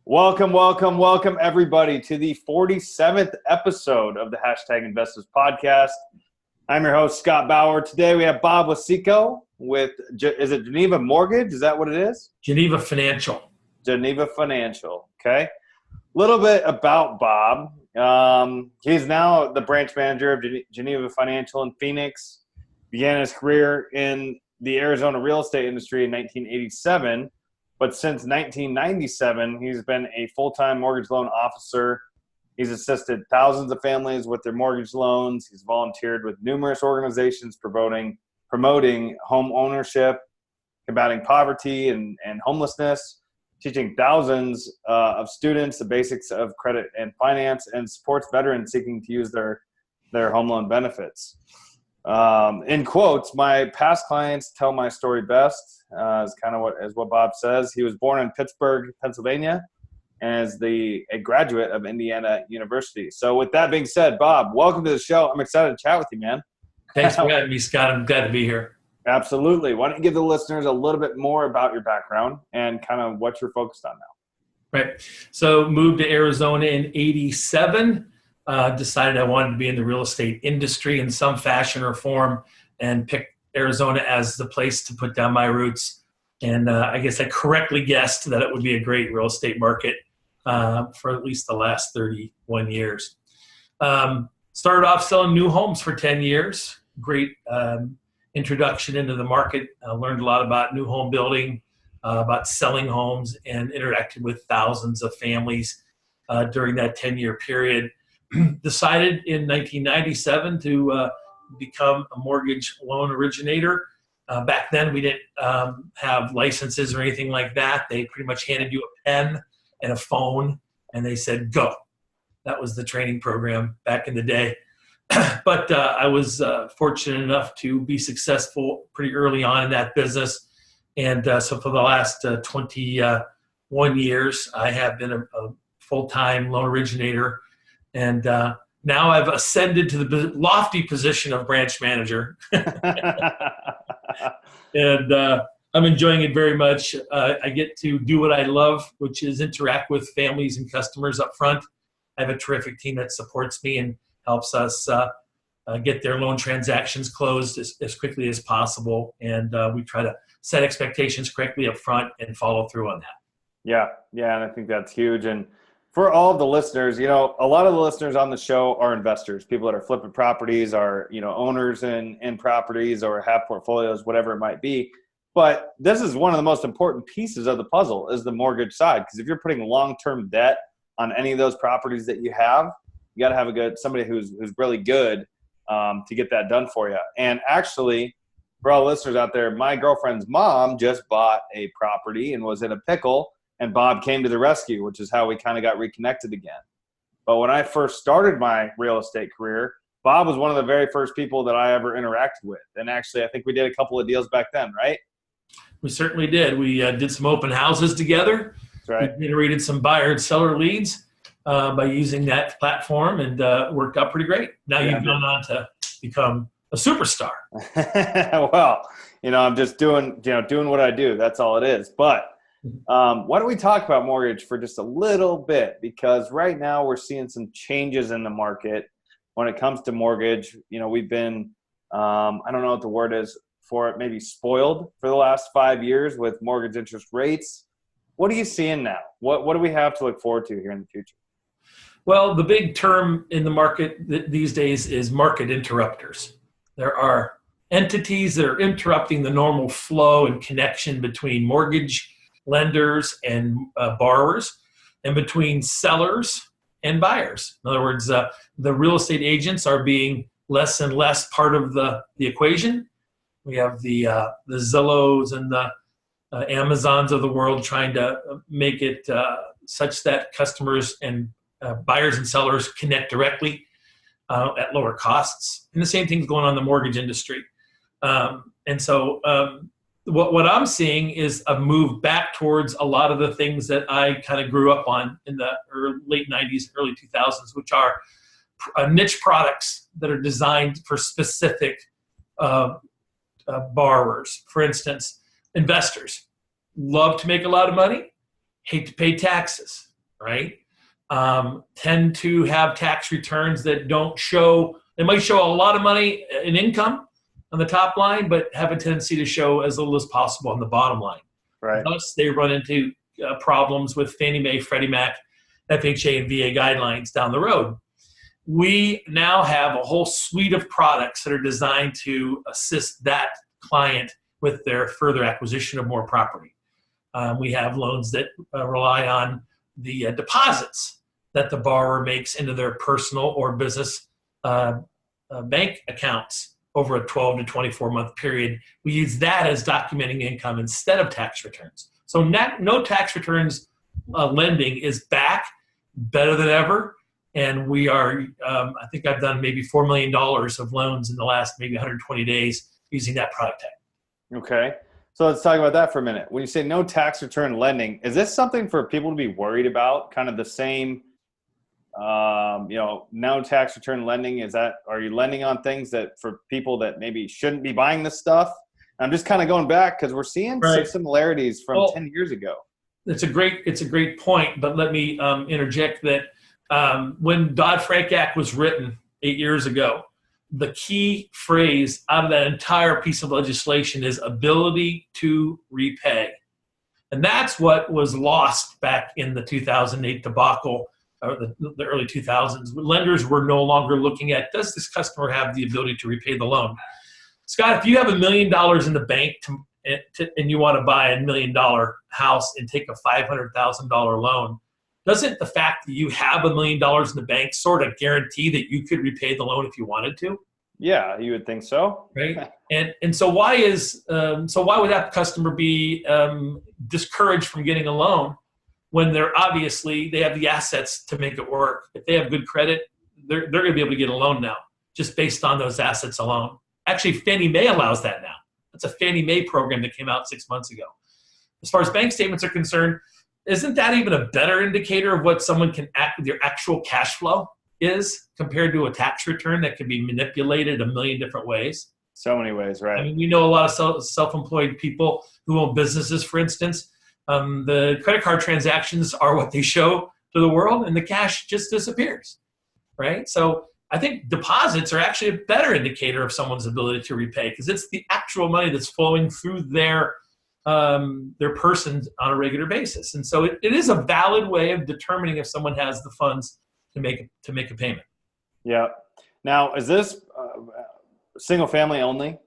Welcome, everybody, to the 47th episode of the #Investors Podcast. I'm your host, Scott Bauer. Today we have Bob Wasieko with, is it Geneva Mortgage? Is that what it is? Geneva Financial. Geneva Financial, okay. A little bit about Bob. He's now the branch manager of Geneva Financial in Phoenix. Began his career in the Arizona real estate industry in 1987. But since 1997, he's been a full-time mortgage loan officer. He's assisted thousands of families with their mortgage loans. He's volunteered with numerous organizations promoting home ownership, combating poverty and homelessness, teaching thousands of students the basics of credit and finance, and supports veterans seeking to use their home loan benefits. In quotes, my past clients tell my story best, is kind of what Bob says. He was born in Pittsburgh, Pennsylvania, and is a graduate of Indiana University. So with that being said, Bob, welcome to the show. I'm excited to chat with you, man. Thanks for having me, Scott. I'm glad to be here. Absolutely. Why don't you give the listeners a little bit more about your background and kind of what you're focused on now? Right. So moved to Arizona in 87. Decided I wanted to be in the real estate industry in some fashion or form, and picked Arizona as the place to put down my roots. And I guess I correctly guessed that it would be a great real estate market for at least the last 31 years. Started off selling new homes for 10 years. Great introduction into the market. Learned a lot about new home building, about selling homes, and interacted with thousands of families during that 10-year period. Decided in 1997 to become a mortgage loan originator. Back then, we didn't have licenses or anything like that. They pretty much handed you a pen and a phone, and they said, go. That was the training program back in the day. But I was fortunate enough to be successful pretty early on in that business. And so for the last 21 years, I have been a full-time loan originator. And now I've ascended to the lofty position of branch manager. And I'm enjoying it very much. I get to do what I love, which is interact with families and customers up front. I have a terrific team that supports me and helps us get their loan transactions closed as quickly as possible. And we try to set expectations correctly up front and follow through on that. Yeah, and I think that's huge. And for all of the listeners, a lot of the listeners on the show are investors, people that are flipping properties, are, owners in properties or have portfolios, whatever it might be. But this is one of the most important pieces of the puzzle is the mortgage side. Because if you're putting long-term debt on any of those properties that you have, you got to have somebody who's really good to get that done for you. And actually, for all listeners out there, my girlfriend's mom just bought a property and was in a pickle. And Bob came to the rescue, which is how we kind of got reconnected again. But when I first started my real estate career, Bob was one of the very first people that I ever interacted with. And actually, I think we did a couple of deals back then, right? We certainly did. We did some open houses together. That's right. We generated some buyer and seller leads by using that platform, and worked out pretty great. Now you've gone on to become a superstar. Well, I'm just doing what I do. That's all it is. But why don't we talk about mortgage for just a little bit? Because right now we're seeing some changes in the market when it comes to mortgage. We've been, I don't know what the word is for it, maybe spoiled for the last 5 years with mortgage interest rates. What are you seeing now? What do we have to look forward to here in the future? Well, the big term in the market these days is market interrupters. There are entities that are interrupting the normal flow and connection between mortgage lenders and borrowers, and between sellers and buyers. In other words, the real estate agents are being less and less part of the equation. We have the Zillows and the Amazons of the world trying to make it such that customers and buyers and sellers connect directly at lower costs. And the same thing's going on in the mortgage industry. And so what I'm seeing is a move back towards a lot of the things that I kind of grew up on in the late 90s, early 2000s, which are niche products that are designed for specific borrowers. For instance, investors love to make a lot of money, hate to pay taxes, right? Tend to have tax returns that don't show, they might show a lot of money in income on the top line, but have a tendency to show as little as possible on the bottom line. Right. Thus, they run into problems with Fannie Mae, Freddie Mac, FHA, and VA guidelines down the road. We now have a whole suite of products that are designed to assist that client with their further acquisition of more property. We have loans that rely on the deposits that the borrower makes into their personal or business bank accounts over a 12 to 24 month period. We use that as documenting income instead of tax returns. So no tax returns lending is back, better than ever. And we are, I think I've done maybe $4 million of loans in the last maybe 120 days using that product type. Okay. So let's talk about that for a minute. When you say no tax return lending, is this something for people to be worried about? Kind of the same, no tax return lending. Are you lending on things that for people that maybe shouldn't be buying this stuff? I'm just kind of going back because we're seeing some similarities from 10 years ago. It's a great point, but let me interject that when Dodd-Frank Act was written 8 years ago, the key phrase out of that entire piece of legislation is ability to repay. And that's what was lost back in the 2008 debacle, or the early 2000s. Lenders were no longer looking at, does this customer have the ability to repay the loan? Scott, if you have $1 million in the bank and you want to buy $1 million house and take a $500,000 loan, doesn't the fact that you have $1 million in the bank sort of guarantee that you could repay the loan if you wanted to? Yeah, you would think so. Right. And so why would that customer be discouraged from getting a loan when they have the assets to make it work? If they have good credit, they're going to be able to get a loan now just based on those assets alone. Actually, Fannie Mae allows that now. That's a Fannie Mae program that came out 6 months ago. As far as bank statements are concerned, isn't that even a better indicator of what someone their actual cash flow is compared to a tax return that can be manipulated a million different ways? So many ways, right? I mean, we know a lot of self-employed people who own businesses, for instance. The credit card transactions are what they show to the world, and the cash just disappears, right? So I think deposits are actually a better indicator of someone's ability to repay because it's the actual money that's flowing through their person on a regular basis. And so it is a valid way of determining if someone has the funds to make a payment. Yeah. Now, is this single family only?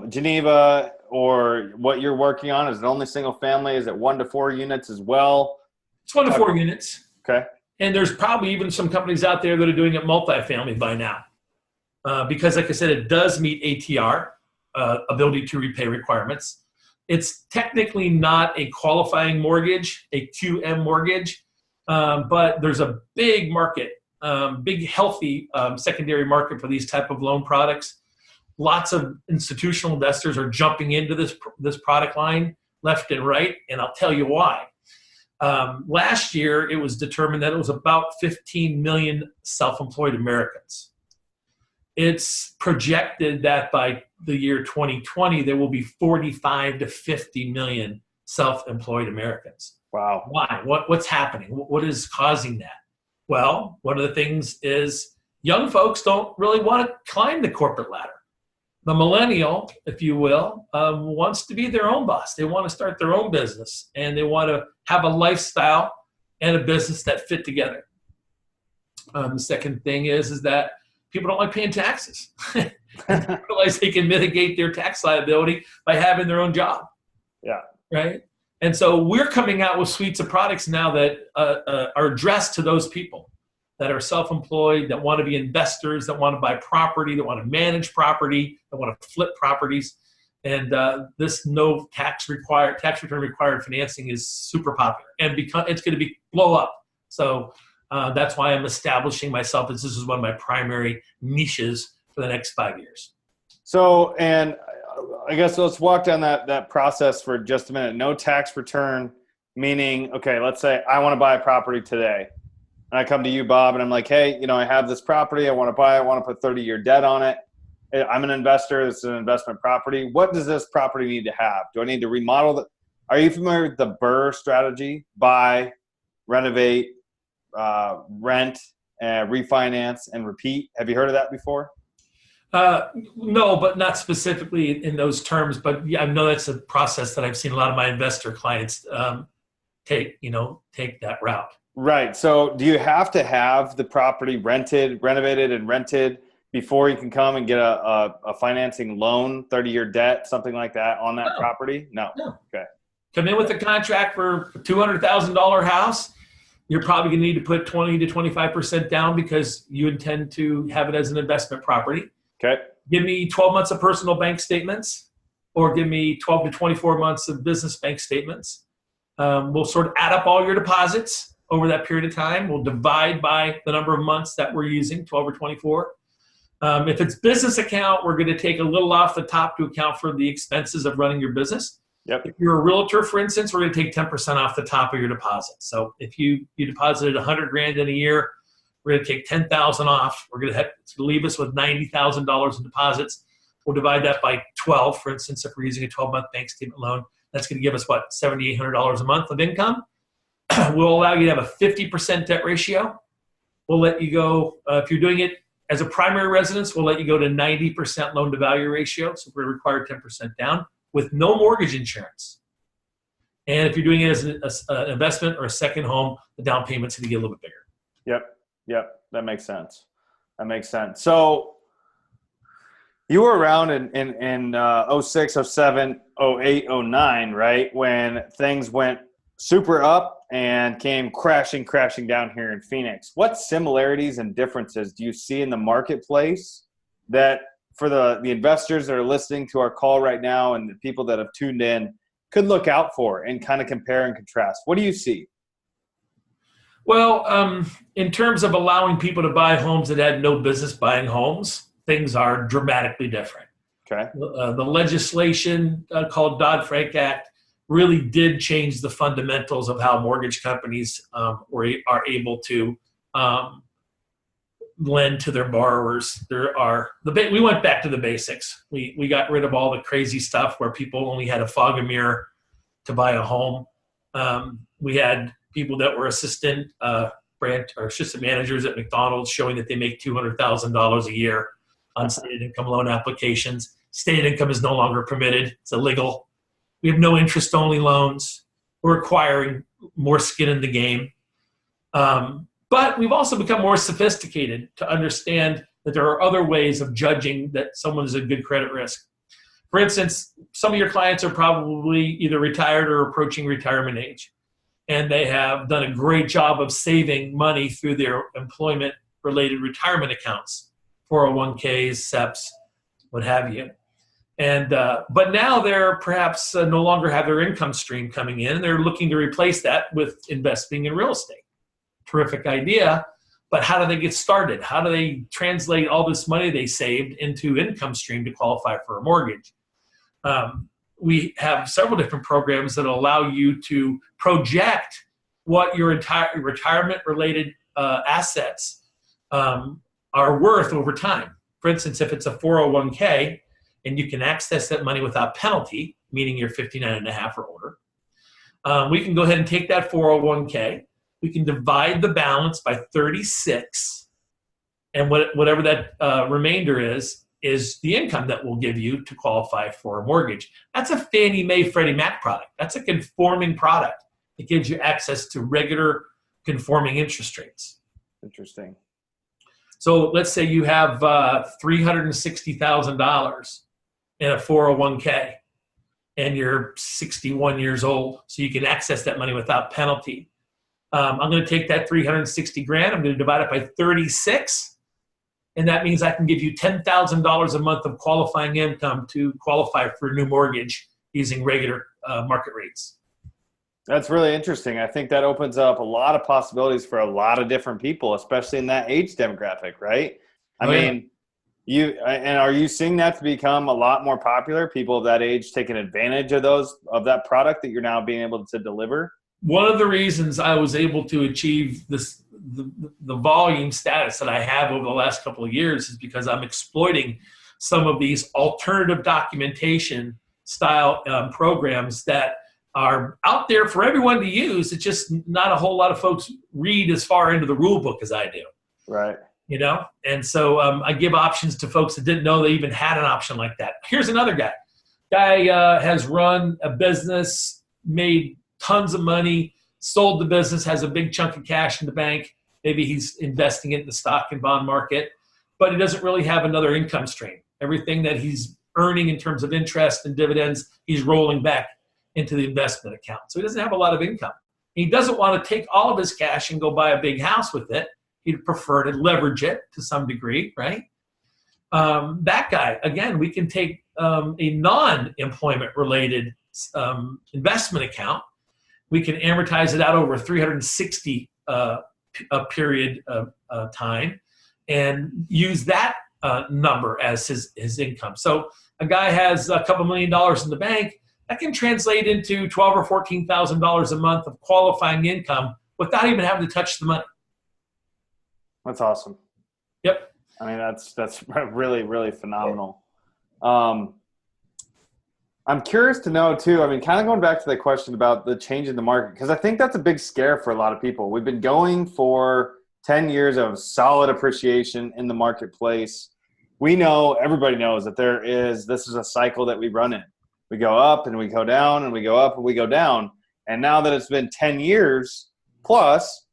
Geneva or what you're working on, is it only single family? Is it 1 to 4 units as well? It's 1 to 4 units. Okay. And there's probably even some companies out there that are doing it multifamily by now. Because like I said, it does meet ATR, ability to repay requirements. It's technically not a qualifying mortgage, a QM mortgage, but there's a big market, big healthy secondary market for these type of loan products. Lots of institutional investors are jumping into this product line left and right, and I'll tell you why. Last year, it was determined that it was about 15 million self-employed Americans. It's projected that by the year 2020, there will be 45 to 50 million self-employed Americans. Wow. Why? What's happening? What is causing that? Well, one of the things is young folks don't really want to climb the corporate ladder. The millennial, if you will, wants to be their own boss. They want to start their own business, and they want to have a lifestyle and a business that fit together. The second thing is that people don't like paying taxes. They realize they can mitigate their tax liability by having their own job. Yeah. Right? And so we're coming out with suites of products now that are addressed to those people that are self-employed, that want to be investors, that want to buy property, that want to manage property, that want to flip properties. And this no tax return required financing is super popular, and it's going to blow up. So that's why I'm establishing myself as this is one of my primary niches for the next 5 years. So, and I guess let's walk down that process for just a minute. No tax return, meaning, okay, let's say I want to buy a property today. And I come to you, Bob, and I'm like, hey, I have this property. I want to buy it. I want to put 30-year debt on it. I'm an investor. This is an investment property. What does this property need to have? Do I need to remodel Are you familiar with the BRRRR strategy? Buy, renovate, rent, refinance, and repeat. Have you heard of that before? No, but not specifically in those terms. But yeah, I know that's a process that I've seen a lot of my investor clients take that route. Right. So do you have to have the property renovated and rented before you can come and get a financing loan, 30-year debt, something like that on that property? No. Okay. Come in with a contract for a $200,000 house. You're probably going to need to put 20 to 25% down because you intend to have it as an investment property. Okay. Give me 12 months of personal bank statements, or give me 12 to 24 months of business bank statements. We'll sort of add up all your deposits over that period of time. We'll divide by the number of months that we're using, 12 or 24. If it's business account, we're going to take a little off the top to account for the expenses of running your business. Yep. If you're a realtor, for instance, we're going to take 10% off the top of your deposit. So if you deposited $100,000 in a year, we're going to take $10,000 off. We're going to leave us with $90,000 in deposits. We'll divide that by 12, for instance, if we're using a 12-month bank statement loan. That's going to give us, what, $7,800 a month of income. We'll allow you to have a 50% debt ratio. We'll let you go, if you're doing it as a primary residence, we'll let you go to 90% loan-to-value ratio. So we're required 10% down with no mortgage insurance. And if you're doing it as an investment or a second home, the down payment's going to get a little bit bigger. Yep. That makes sense. So you were around in 06, 07, 08, 09, right? When things went super up and came crashing down here in Phoenix. What similarities and differences do you see in the marketplace that for the investors that are listening to our call right now and the people that have tuned in could look out for and kind of compare and contrast? What do you see? Well, in terms of allowing people to buy homes that had no business buying homes, things are dramatically different. Okay. The legislation called Dodd-Frank Act really did change the fundamentals of how mortgage companies are able to lend to their borrowers. We went back to the basics. We got rid of all the crazy stuff where people only had to fog a mirror to buy a home. We had people that were assistant managers at McDonald's showing that they make $200,000 a year on stated income loan applications. Stated income is no longer permitted. It's illegal. We have no interest-only loans. We're acquiring more skin in the game. But we've also become more sophisticated to understand that there are other ways of judging that someone is a good credit risk. For instance, some of your clients are probably either retired or approaching retirement age, and they have done a great job of saving money through their employment-related retirement accounts, 401ks, SEPs, what have you. And but now they're perhaps no longer have their income stream coming in, and they're looking to replace that with investing in real estate. Terrific idea, but how do they get started? How do they translate all this money they saved into income stream to qualify for a mortgage? We have several different programs that allow you to project what your entire retirement-related assets are worth over time. For instance, if it's a 401k and you can access that money without penalty, meaning you're 59 and a half or older, we can go ahead and take that 401k. We can divide the balance by 36, and whatever that remainder is the income that we'll give you to qualify for a mortgage. That's a Fannie Mae Freddie Mac product. That's a conforming product. It gives you access to regular conforming interest rates. Interesting. So let's say you have $360,000 in a 401k, and you're 61 years old, so you can access that money without penalty. I'm going to take that $360,000. I'm going to divide it by 36. And that means I can give you $10,000 a month of qualifying income to qualify for a new mortgage using regular market rates. That's really interesting. I think that opens up a lot of possibilities for a lot of different people, especially in that age demographic, right? I mean, are you seeing that to become a lot more popular? People of that age taking advantage of that product that you're now being able to deliver? One of the reasons I was able to achieve the volume status that I have over the last couple of years is because I'm exploiting some of these alternative documentation style programs that are out there for everyone to use. It's just not a whole lot of folks read as far into the rule book as I do. Right. And so I give options to folks that didn't know they even had an option like that. Here's another guy. Has run a business, made tons of money, sold the business, has a big chunk of cash in the bank. Maybe he's investing it in the stock and bond market, but he doesn't really have another income stream. Everything that he's earning in terms of interest and dividends, he's rolling back into the investment account. So he doesn't have a lot of income. He doesn't want to take all of his cash and go buy a big house with it. He'd prefer to leverage it to some degree, right? That guy, again, we can take a non-employment related investment account. We can amortize it out over 360 a period of time and use that number as his income. So a guy has a couple $1 million in the bank, that can translate into $12,000 or $14,000 a month of qualifying income without even having to touch the money. That's awesome. Yep. I mean, that's really, really phenomenal. I'm curious to know too, I mean, kind of going back to the question about the change in the market, because I think that's a big scare for a lot of people. We've been going for 10 years of solid appreciation in the marketplace. We know, everybody knows that this is a cycle that we run in. We go up and we go down and we go up and we go down. And now that it's been 10 years plus,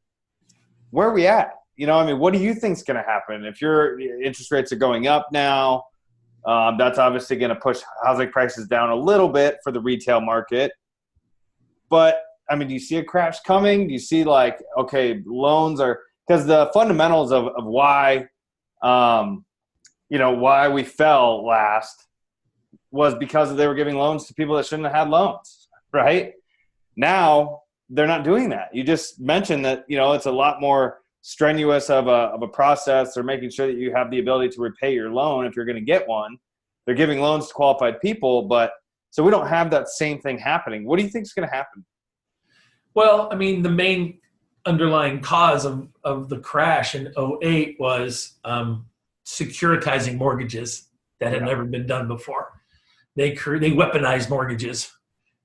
where are we at? I mean, what do you think is going to happen? If your interest rates are going up now, that's obviously going to push housing prices down a little bit for the retail market. But, I mean, do you see a crash coming? Do you see loans are – because the fundamentals of why, why we fell last was because they were giving loans to people that shouldn't have had loans, right? Now they're not doing that. You just mentioned that, it's a lot more – strenuous of a process. They're making sure that you have the ability to repay your loan if you're going to get one. They're giving loans to qualified people, but so we don't have that same thing happening. What do you think is going to happen? Well, I mean, the main underlying cause of the crash in 2008 was securitizing mortgages that had never been done before. They weaponized mortgages,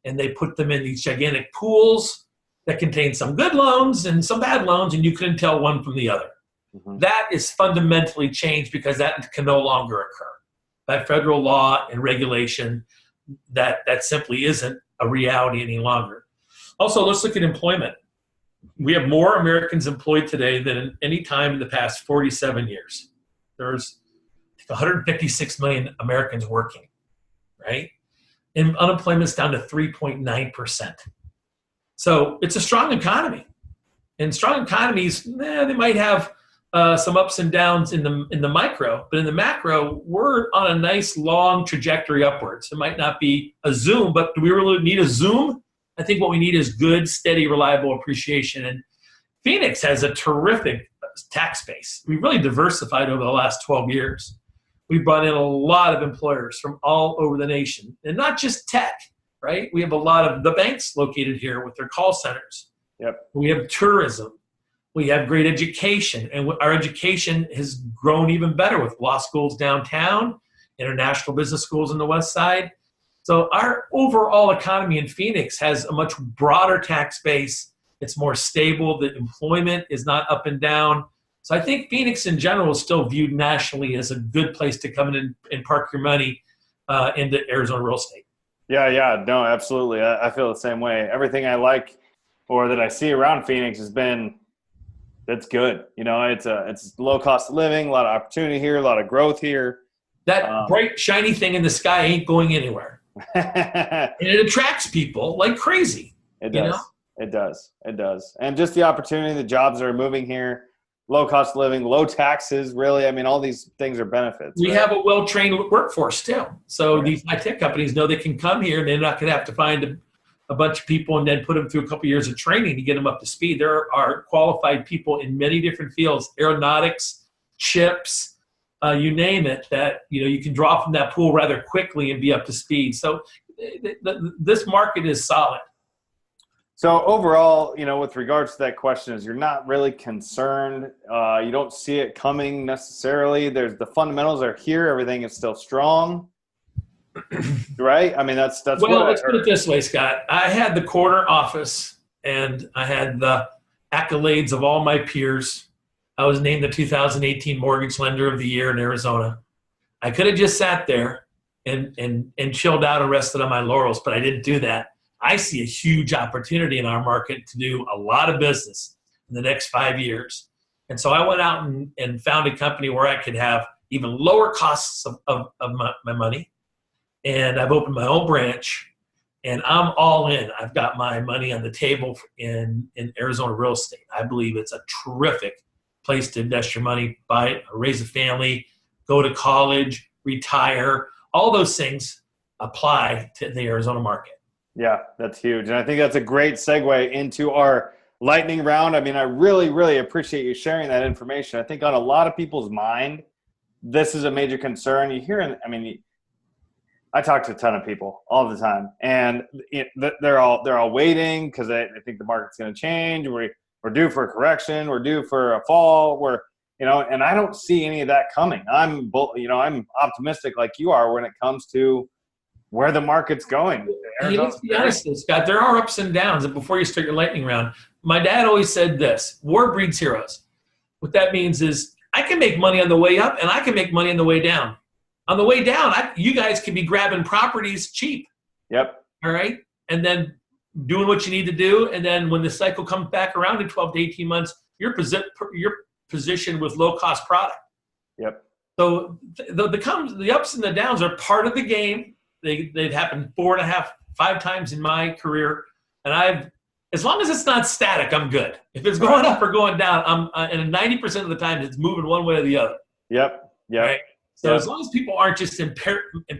and they put them in these gigantic pools that contained some good loans and some bad loans, and you couldn't tell one from the other. Mm-hmm. That is fundamentally changed because that can no longer occur. By federal law and regulation, that simply isn't a reality any longer. Also, let's look at employment. We have more Americans employed today than at any time in the past 47 years. There's 156 million Americans working, right? And unemployment's down to 3.9%. So it's a strong economy, and strong economies, they might have some ups and downs in the micro, but in the macro, we're on a nice long trajectory upwards. It might not be a zoom, but do we really need a zoom? I think what we need is good, steady, reliable appreciation. And Phoenix has a terrific tax base. We've really diversified over the last 12 years. We've brought in a lot of employers from all over the nation, and not just tech. Right? We have a lot of the banks located here with their call centers. Yep. We have tourism. We have great education. And our education has grown even better with law schools downtown, international business schools on the west side. So our overall economy in Phoenix has a much broader tax base. It's more stable. The employment is not up and down. So I think Phoenix in general is still viewed nationally as a good place to come in and park your money into Arizona real estate. Yeah, no, absolutely. I feel the same way. Everything I like or that I see around Phoenix that's good. It's low cost of living, a lot of opportunity here, a lot of growth here. That bright, shiny thing in the sky ain't going anywhere. And it attracts people like crazy. It does. It does. And just the opportunity, the jobs that are moving here, low cost of living, low taxes, really. I mean, all these things are benefits. We have a well-trained workforce too. So These high-tech companies know they can come here and they're not going to have to find a bunch of people and then put them through a couple of years of training to get them up to speed. There are qualified people in many different fields, aeronautics, chips, you name it, that you can draw from that pool rather quickly and be up to speed. So this market is solid. So overall, with regards to that question, is you're not really concerned. You don't see it coming necessarily. The fundamentals are here. Everything is still strong. right? I mean, that's what Well, I let's put it heard. this way, Scott. I had the corner office, and I had the accolades of all my peers. I was named the 2018 Mortgage Lender of the Year in Arizona. I could have just sat there and chilled out and rested on my laurels, but I didn't do that. I see a huge opportunity in our market to do a lot of business in the next 5 years. And so I went out and found a company where I could have even lower costs of my money. And I've opened my own branch, and I'm all in. I've got my money on the table in Arizona real estate. I believe it's a terrific place to invest your money, buy it, raise a family, go to college, retire. All those things apply to the Arizona market. Yeah, that's huge. And I think that's a great segue into our lightning round. I mean, I really, really appreciate you sharing that information. I think on a lot of people's mind, this is a major concern. You hear, I mean, I talk to a ton of people all the time, and they're all waiting because they think the market's going to change. We're due for a correction. We're due for a fall. And I don't see any of that coming. I'm optimistic like you are when it comes to where the market's going. Hey, let's be honest, Scott. There are ups and downs. And before you start your lightning round, my dad always said this: "War breeds heroes." What that means is I can make money on the way up, and I can make money on the way down. On the way down, you guys can be grabbing properties cheap. Yep. All right, and then doing what you need to do, and then when the cycle comes back around in 12 to 18 months, you're positioned with low-cost product. Yep. So the ups and the downs are part of the game. They've happened 4.5, 5 times in my career, and as long as it's not static, I'm good. If it's going up or going down, and 90% of the time it's moving one way or the other. Yep. Yep. Right? So as long as people aren't just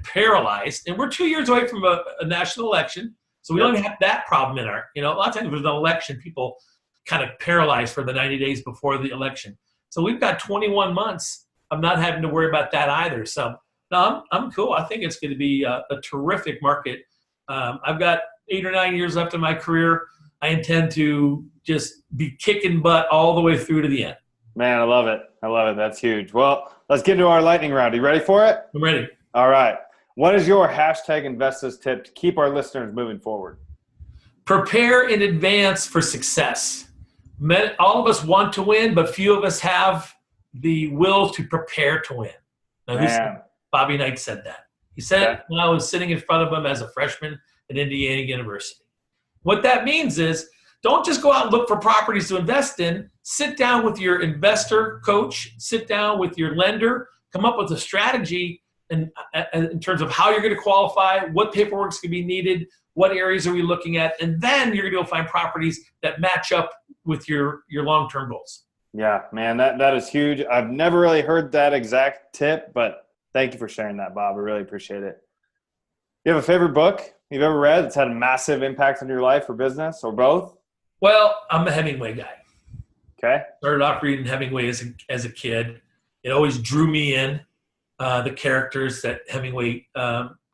paralyzed, and we're 2 years away from a national election, so we don't have that problem in our, a lot of times with an election, people kind of paralyzed for the 90 days before the election. So we've got 21 months of not having to worry about that either. So no, I'm cool. I think it's going to be a terrific market. I've got 8 or 9 years left in my career. I intend to just be kicking butt all the way through to the end. Man, I love it. I love it. That's huge. Well, let's get into our lightning round. Are you ready for it? I'm ready. All right. What is your #InvestThis tip to keep our listeners moving forward? Prepare in advance for success. All of us want to win, but few of us have the will to prepare to win. Now, Bobby Knight said that. He said it when I was sitting in front of him as a freshman at Indiana University. What that means is don't just go out and look for properties to invest in. Sit down with your investor coach, sit down with your lender, come up with a strategy in terms of how you're going to qualify, what paperwork's going to be needed, what areas are we looking at, and then you're going to go find properties that match up with your long-term goals. Yeah, man, that is huge. I've never really heard that exact tip, but thank you for sharing that, Bob. I really appreciate it. You have a favorite book you've ever read that's had a massive impact on your life or business, or both? Well, I'm a Hemingway guy. Okay. Started off reading Hemingway as a kid. It always drew me in, the characters that Hemingway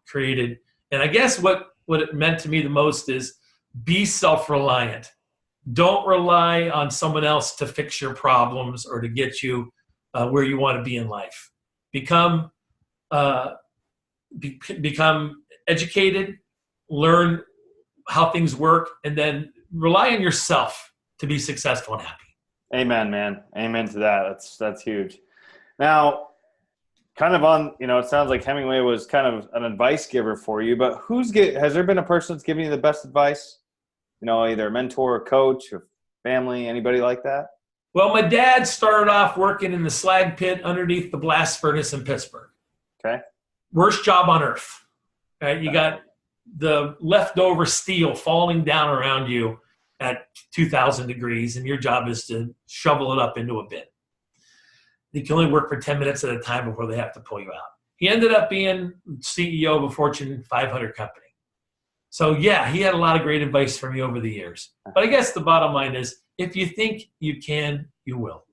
created. And I guess what it meant to me the most is be self-reliant. Don't rely on someone else to fix your problems or to get you where you want to be in life. Become educated, learn how things work, and then rely on yourself to be successful and happy. Amen, man. Amen to that. That's huge. Now, kind of on, it sounds like Hemingway was kind of an advice giver for you, but has there been a person that's given you the best advice? Either a mentor, a coach, or family, anybody like that? Well, my dad started off working in the slag pit underneath the blast furnace in Pittsburgh. Okay. Worst job on earth. Right? You got the leftover steel falling down around you at 2,000 degrees, and your job is to shovel it up into a bin. You can only work for 10 minutes at a time before they have to pull you out. He ended up being CEO of a Fortune 500 company. So, yeah, he had a lot of great advice for me over the years. But I guess the bottom line is, if you think you can, you will.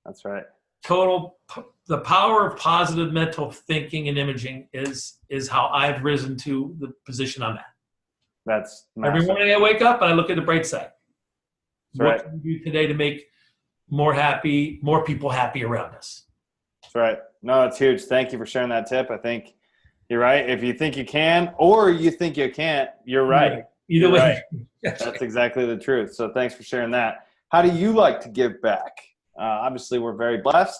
That's right. The power of positive mental thinking and imaging is how I've risen to the position I'm at. That's massive. Every morning I wake up and I look at the bright side. That's what can we do today to make more people happy around us? That's right. No, it's huge. Thank you for sharing that tip. I think You're right. If you think you can or you think you can't, you're right. Either You're way. right. That's exactly the truth. So thanks for sharing that. How do you like to give back? Obviously, we're very blessed.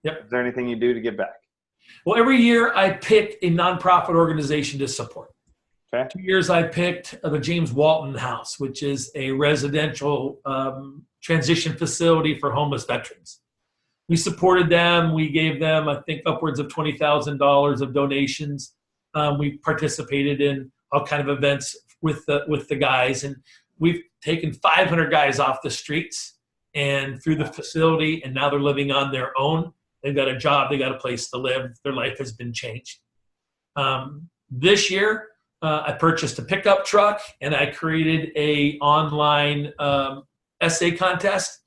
Yep. Is there anything you do to give back? Well, every year I pick a nonprofit organization to support. Okay. 2 years I picked the James Walton House, which is a residential transition facility for homeless veterans. We supported them. We gave them, I think, upwards of $20,000 of donations. We participated in all kind of events with the guys, and we've taken 500 guys off the streets and through the facility, and now they're living on their own. They've got a job. They got a place to live. Their life has been changed. This year, I purchased a pickup truck, and I created a online essay contest.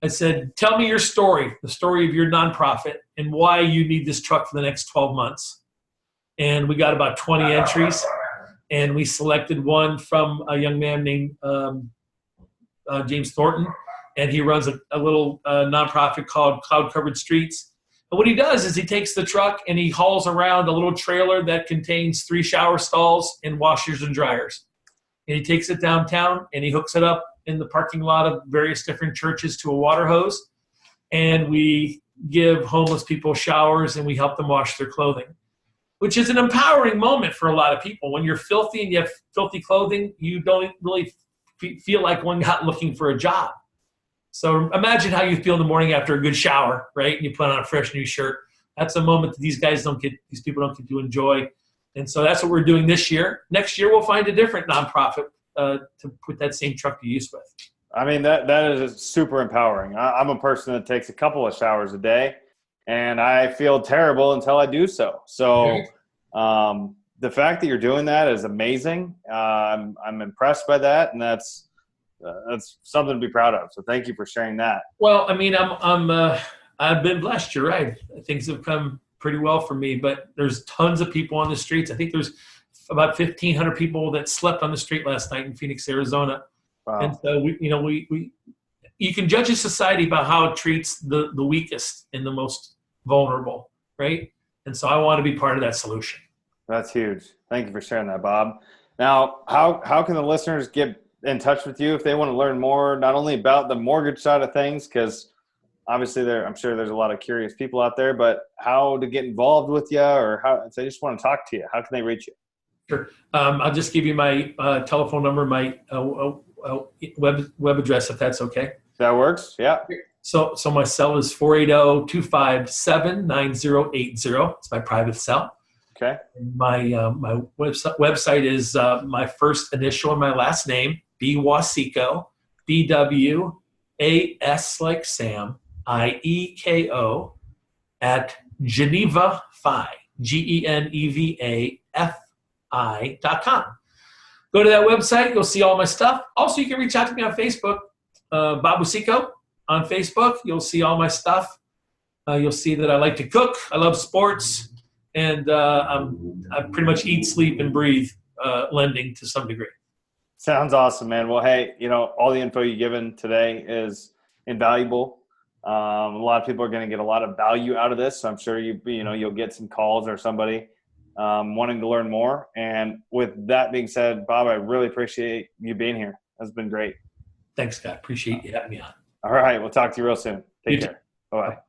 I said, tell me your story, the story of your nonprofit, and why you need this truck for the next 12 months. And we got about 20 entries, and we selected one from a young man named James Thornton, and he runs a little nonprofit called Cloud Covered Streets. And what he does is he takes the truck and he hauls around a little trailer that contains 3 shower stalls and washers and dryers. And he takes it downtown and he hooks it up in the parking lot of various different churches to a water hose. And we give homeless people showers and we help them wash their clothing, which is an empowering moment for a lot of people. When you're filthy and you have filthy clothing, you don't really feel like one got looking for a job. So imagine how you feel in the morning after a good shower, right? And you put on a fresh new shirt. That's a moment that these people don't get to enjoy. And so that's what we're doing this year. Next year, we'll find a different nonprofit to put that same truck to use with. I mean, that is super empowering. I'm a person that takes a couple of showers a day, and I feel terrible until I do so. So the fact that you're doing that is amazing. I'm impressed by that, and that's something to be proud of. So thank you for sharing that. Well, I mean, I've been blessed. You're right. Things have come pretty well for me, but there's tons of people on the streets. I think there's about 1,500 people that slept on the street last night in Phoenix, Arizona. Wow. And so you can judge a society by how it treats the weakest and the most vulnerable, right? And so I want to be part of that solution. That's huge. Thank you for sharing that, Bob. Now, how can the listeners get in touch with you if they want to learn more, not only about the mortgage side of things, because obviously I'm sure there's a lot of curious people out there, but how to get involved with you, or if they just want to talk to you, how can they reach you? Sure. I'll just give you my telephone number, my web address, if that's okay. That works. Yeah. So my cell is 480-257-9080. It's my private cell. Okay. My website is my first initial and my last name, Wasieko, BWAS like Sam, IEKO, at Geneva GENEVAFI.com. Go to that website. You'll see all my stuff. Also, you can reach out to me on Facebook, Bob Wasieko on Facebook. You'll see all my stuff. You'll see that I like to cook. I love sports. And I pretty much eat, sleep, and breathe lending to some degree. Sounds awesome, man. Well, hey, all the info you've given today is invaluable. A lot of people are going to get a lot of value out of this. So I'm sure you'll get some calls or somebody wanting to learn more. And with that being said, Bob, I really appreciate you being here. That's been great. Thanks, Scott. Appreciate you having me on. All right. We'll talk to you real soon. Take care. Bye-bye.